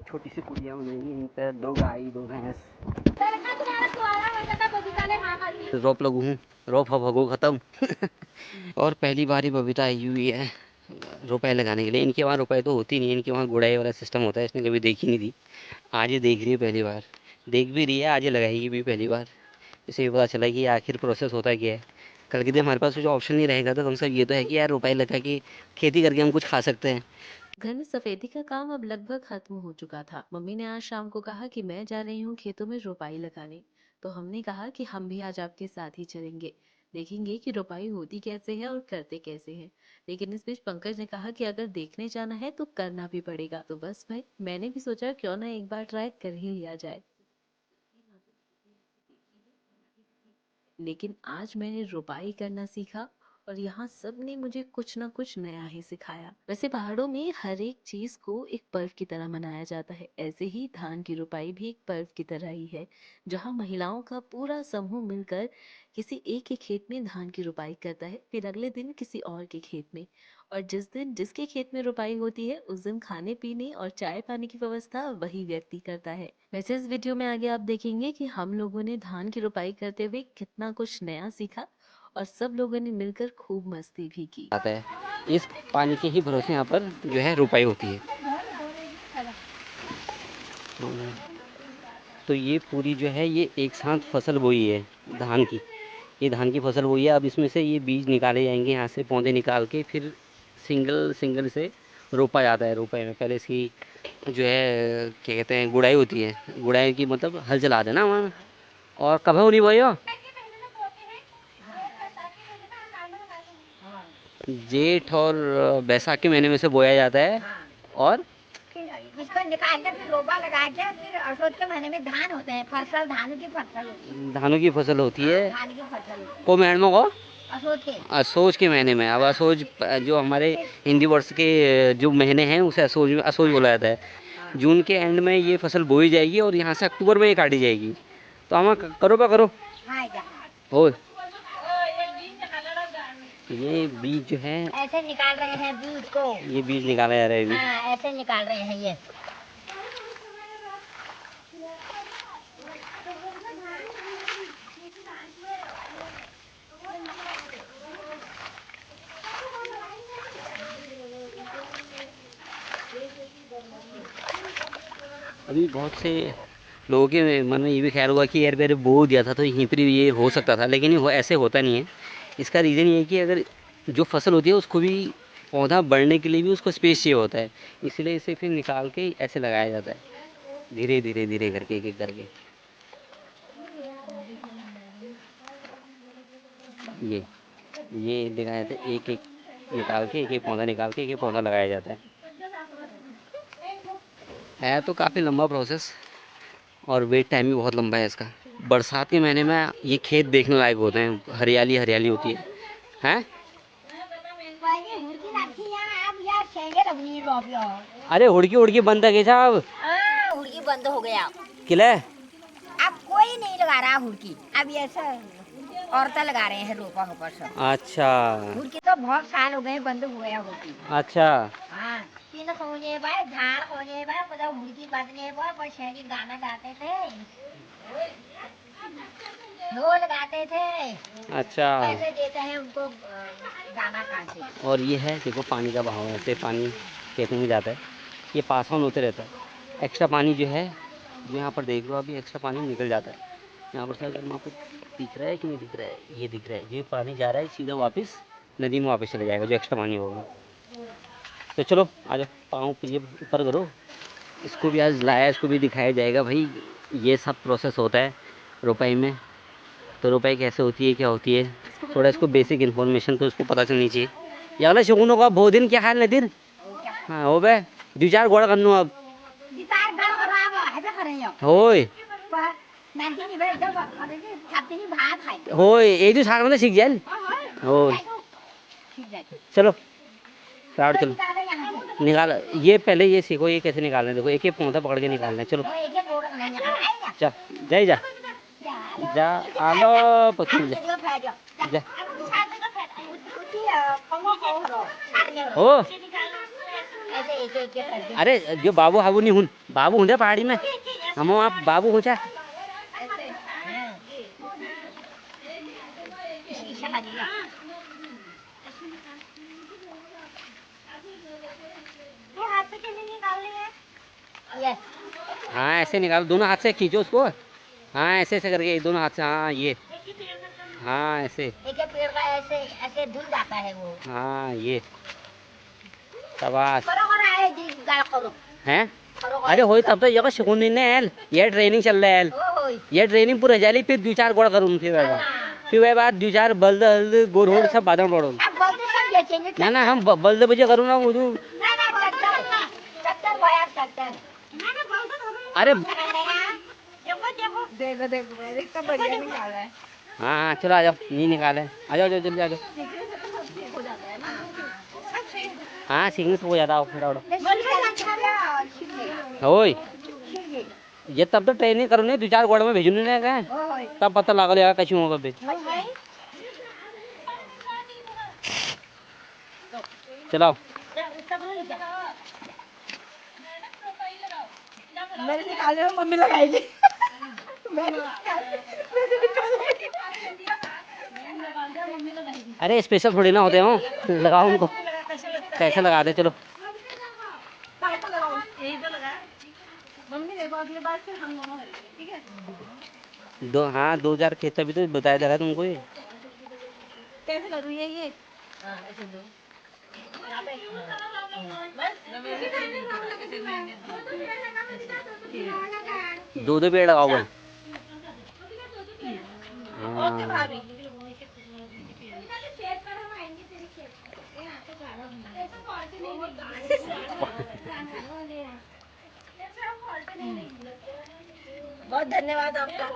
एक छोटी सी कुड़िया बनाएंगे, इन पर 2 गाय 2 भैंस। रोप लगू हूँ, रोप भगो खत्म। और पहली बार ही बबीता आई हुई है रुपए लगाने के लिए। इनके वहाँ रुपए तो होती नहीं है, इनके वहाँ गुड़ाई वाला सिस्टम होता है, इसने कभी देखी नहीं थी। आज ये देख रही है पहली बार, देख भी रही है, आज ये लगाएगी भी पहली बार। इसे भी पता चला कि आखिर प्रोसेस होता क्या है। कल के दिन हमारे पास कुछ ऑप्शन नहीं रहेगा तो कम से कम ये तो है कि यार रुपए लगा के खेती करके हम कुछ खा सकते हैं। घर में सफेदी का काम अब लगभग खत्म हो चुका था। मम्मी ने आज शाम को कहा कि मैं जा रही हूँ खेतों में रोपाई लगाने। तो हमने कहा कि हम भी आज आपके साथ ही चलेंगे, देखेंगे कि रोपाई होती कैसे है और करते कैसे हैं। लेकिन इस बीच पंकज ने कहा कि अगर देखने जाना है तो करना भी पड़ेगा। तो बस भाई, मैंने भी सोचा क्यों ना एक बार ट्राई कर ही लिया जाए। लेकिन आज मैंने रोपाई करना सीखा और यहाँ सब ने मुझे कुछ ना कुछ नया ही सिखाया। वैसे पहाड़ों में हर एक चीज को एक पर्व की तरह मनाया जाता है, ऐसे ही धान की रोपाई भी एक पर्व की तरह ही है, जहाँ महिलाओं का पूरा समूह मिलकर किसी एक के खेत में धान की रोपाई करता है, फिर अगले दिन किसी और के खेत में। और जिस दिन जिसके खेत में रोपाई होती है उस दिन खाने पीने और चाय पानी की व्यवस्था वही व्यक्ति करता है। वैसे इस वीडियो में आगे आप देखेंगे कि हम लोगों ने धान की रोपाई करते हुए कितना कुछ नया सीखा और सब लोगों ने मिलकर खूब मस्ती भी की। आता है इस पानी के ही भरोसे यहाँ पर जो है रुपए होती है। तो ये पूरी जो है ये एक साथ फसल बोई है धान की। ये धान की फसल बोई है। अब इसमें से ये बीज निकाले जाएंगे, यहाँ से पौधे निकाल के फिर सिंगल सिंगल से रोपा जाता है। रोपे में पहले इसकी जो है क्या कहते हैं गुड़ाई होती है। गुड़ाई की मतलब हल चला देना वहाँ। और कब है नहीं भाई जेठ और बैसाख के महीने में से बोया जाता है। और इसको निकाल के फिर रोपा लगा के फिर अशोक के महीने में धान होते हैं। फसल धान की फसल होती है। धानों की फसल होती है। धान की फसल को महीने में को अशोक के महीने में। अब असोज जो हमारे हिंदी वर्ष के जो महीने हैं उसे असोज असोज बोला जाता है। जून के एंड में ये फसल बोई जाएगी और यहाँ से अक्टूबर में ये काटी जाएगी। तो हम करो पा करो हो। ये बीज जो है ऐसे निकाल रहे हैं बीज को। ये बीज निकाला जा रहा है। हाँ, ऐसे निकाल रहे हैं ये। अभी बहुत से लोगों के मन में ये भी ख्याल हुआ कि यार मैंने बो दिया था तो यहीं पर ये हो सकता था, लेकिन वो ऐसे होता नहीं है। इसका रीज़न ये है कि अगर जो फसल होती है उसको भी पौधा बढ़ने के लिए भी उसको स्पेस चाहिए होता है, इसलिए इसे फिर निकाल के ऐसे लगाया जाता है धीरे धीरे धीरे करके एक एक करके। ये दिखाया जाता है एक एक निकाल के एक एक पौधा निकाल के एक एक पौधा लगाया जाता है। तो काफ़ी लंबा प्रोसेस और वेट टाइम भी बहुत लंबा है इसका। बरसात के महीने में ये खेत देखने लायक होते हैं, हरियाली हरियाली होती है हैं। अरे हुड़की उड़की बंद है साहब। हुड़की बंद हो गया किले अब कोई नहीं लगा रहा हुड़की। अब ऐसा औरतें लगा रहे हैं रोपा होपा सब। अच्छा हुड़की तो बहुत साल हो गए बंद हो गया हुड़की। अच्छा हाँ, तीन होने बाद धान होने बाद पता हुड़की बंदने बाद शहरी गाना गाते थे, ढोल गाते थे। अच्छा पैसे देते हैं उनको गाना गाते। और ये है देखो पानी का बहाव, ऐसे पानी खेत में जाता है, ये पास ऑन होते रहता है। एक्स्ट्रा पानी जो है जो यहाँ पर देख लो अभी एक्स्ट्रा पानी निकल जाता है यहाँ पर। सर अगर आपको दिख रहा है कि नहीं दिख रहा है, ये दिख रहा है। ये पानी जा रहा है सीधा वापस नदी में वापस चले जाएगा जो एक्स्ट्रा पानी होगा। तो चलो आज पाँव ये ऊपर करो। इसको भी आज लाया, इसको भी दिखाया जाएगा भाई ये सब प्रोसेस होता है रुपए में। तो रुपए कैसे होती है क्या होती है, थोड़ा इसको बेसिक इन्फॉर्मेशन तो इसको पता चलनी चाहिए। यार शगुनों का बहुत दिन क्या हाल नदीर। हाँ हो बे 2-4 गोड़ करनू अब होय होय एक दो साल में सीख जाए होय। चलो स्टार्ट चलो निकाल। ये पहले ये सीखो ये कैसे निकालना है। देखो एक एक पौधा पकड़ के निकालना है। चलो जा जा जा जा आलो पत्नी जा हो। अरे जो बाबू हाबू नहीं हूँ बाबू हो जा पहाड़ी में, हम आप बाबू हो जा। शीशा लगेगा। ये हाथ से कैसे निकालनी है? ये हाँ ऐसे निकालो, दोनों हाथ से खींचो उसको। हाँ ऐसे ऐसे करके दोनों हाथ से, हाँ ये, हाँ ऐसे, एक पेड़ का ऐसे ऐसे धुल जाता है वो। हाँ ये, शाबाश। करो करो आए जी गाल करो। हैं? करो अरे होई तब तो ये सुकून नहीं है यार, ये ट्रेनिंग चल रहा है यार। ओ होई। ये ट्रेनिंग पूरी जाली, फिर दो चार गोड़ करूँ फिर वह बात दो चार बल्द हल्द गोड़ होड़ सब बादल पड़ो। अब बोलते सब बेचेंगे। ना ना हम बल्द बजे करूँ ना वो तो। ना ना चक्कर भया चक्कर। अरे देखो देखो देखो देखो इसका बढ़िया निकाला है। हाँ हाँ चलो आ जाओ, नहीं निकाले, आ जाओ जल्दी आ जाओ। हो जाता है ना। हाँ सीखने से हो जाता है फिर और। ओए ओए ये तब तो ट्रेनिंग करो नहीं, दो चार गोड़ में भेजू नहीं गए, तब पता लगा लेगा कैसे होगा भेज। चलाओ। मेरे निकाले में मम्मी लगाएगी। अरे स्पेशल थोड़ी ना होते हो, लगाओ उनको, कैसे लगा दे चलो। यही तो लगा। मम्मी देखो अगली बार फिर हम दोनों करेंगे, ठीक है? दो हाँ 2000 खेत अभी तो बताया जा रहा है तुमको ये। कैसे करूँ ये? हाँ ऐसे दो। यहाँ पे दो दो पेड़ लगाओ भाई। ओके हाँ भाभी। बहुत धन्यवाद आपका।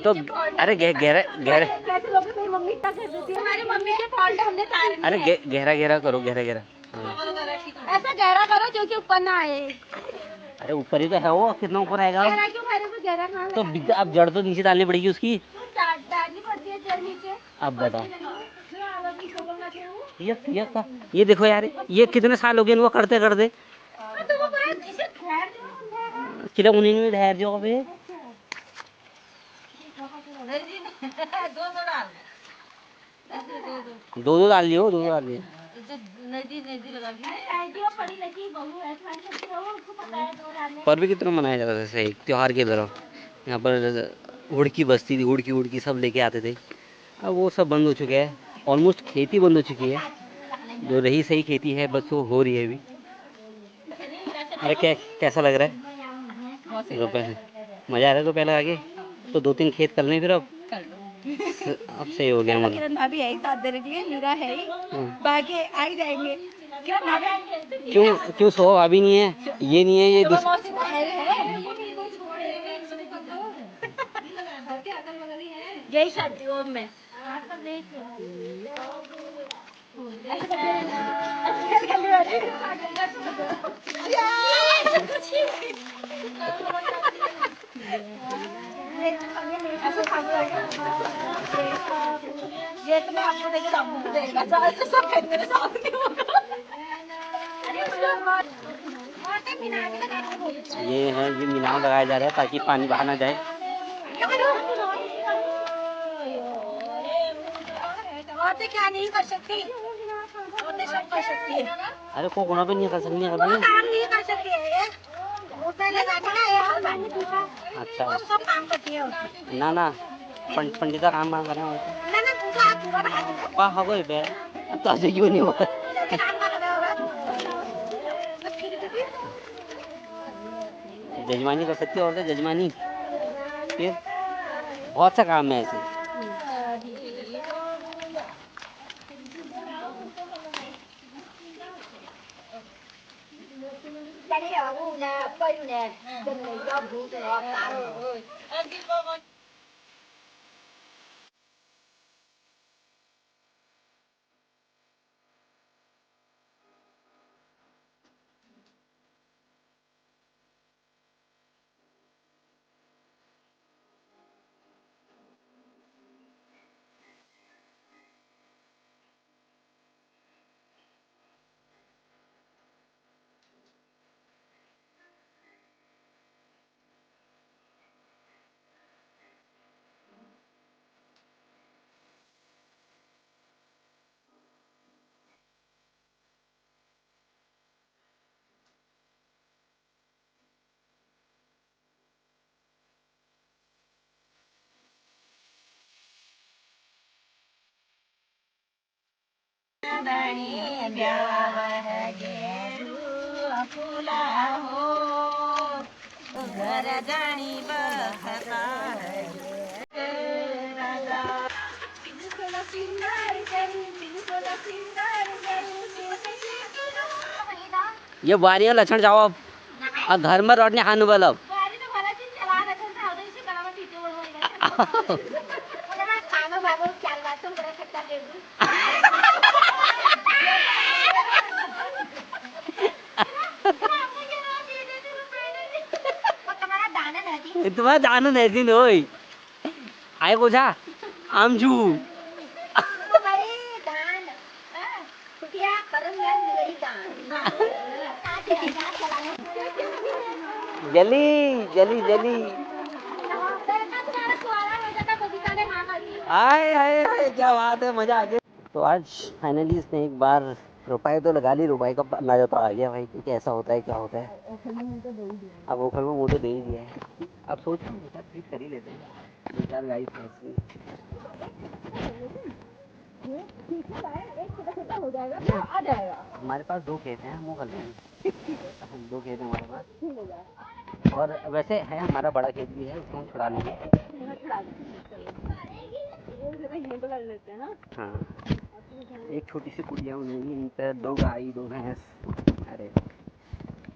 तो अरे गहरा गहरा, कैसे लोग मेरी मम्मी क्या कर देती है? हमारी मम्मी के फॉल्ट हमने तारे नहीं अरे है। गहरा गहरा करो, गहरा गहरा। हाँ। ऐसा गहरा करो जो कि ऊपर ना आए। अरे ऊपर ही तो है वो, कितना ऊपर आएगा। गहरा क्यों करे तो गहरा कहाँ तो लगाएंगे? अब जड़ तो नीचे डालनी पड़ेगी उसकी। डालनी पड़ती है जड़ नीचे। अब बताओ। ये देखो यार, ये कितने साल हो गए इनको करते करते। तो वो बड़ा इसे ठहर दो। किलो उन्हीं में ठहर जाओ अबे। दो दो डाल। दो दो डाल लियो, दो दो डाल लियो। नदी नदी लगा दी। आईडिया पड़ी लगी बहू ऐसा करती हो उसको पता है दो डालने। पर भी कितना मनाया जाता था जैसे एक त्योहार की तरह। यहाँ पर हुड़की बस्ती थी, हुड़की हुड़की सब लेके आते थे। अब वो सब बंद हो चुके हैं, ऑलमोस्ट खेती बंद हो चुकी है। जो रही सही खेती है बस वो हो रही है अभी। अरे कैसा लग रहा है रुपए से? मजा आ रहा है रुपए लगा के? तो दो तीन खेत कर लें फिर अब सही हो गया मतलब। किरण भाभी है ही साथ देने के लिए, मीरा है ही, बाकी आ ही जाएंगे। किरण भाभी क्यों क्यों सो अभी नहीं है, ये नहीं है, ये मौसी तो है। यही सर्दियों में ये तो मैं आपको देगा आपको देगा सब मेरे साथ नहीं होगा। ये मीनार लगाया जा रहा है ताकि पानी बाहर ना जाए। औरतें क्या नहीं कर सकती? औरतें सब कर सकती है। अरे कोकोना पे नहीं कर सकती वो अभी। काम नहीं कर सकती है ये। वो पहले जाके ना ये हाल पानी पीता। अच्छा वो सब काम करती है औरतें। ना ना पंडिता काम कर रहे हैं। ना ना पूरा पूरा बना देता। पा हो गए बे, अब तो ऐसे क्यों नहीं हुआ। जैसे काम कर रहा होगा। जजमानी कर सकती है औरतें, जजमानी फिर बहुत सा काम है ऐसे। Cái này là u nè, cây nè, chân này do vụ từ đó tạo. धणी ब्याह गेरू फूला हो घर धणी बहता है ये वारियां लक्षण जाओ अब घर में रोटने खाने वाला तुम्हारा दाना नहीं नोई आए को जा आमजू जली जली जली आए हाय हाय क्या बात है मजा आ गया। तो आज फाइनली इसने एक बार रुपए तो लगा ली, रुपए का अंदाजा तो आ गया भाई कि कैसा होता है क्या होता है। अब ओखल में मुँह तो दे ही दिया है, अब सोच रहा हूँ दो चार ट्रीट कर ही लेते हैं, दो चार गाइस हमारे पास 2 खेत हैं, हम वो कर लेंगे। 2 खेत हैं हमारे पास, और वैसे है हमारा बड़ा खेत भी है, उसको हम छुड़ा लेंगे। हाँ एक छोटी सी कुटिया बनाएंगे, इन पर 2 गाय 2 भैंस। अरे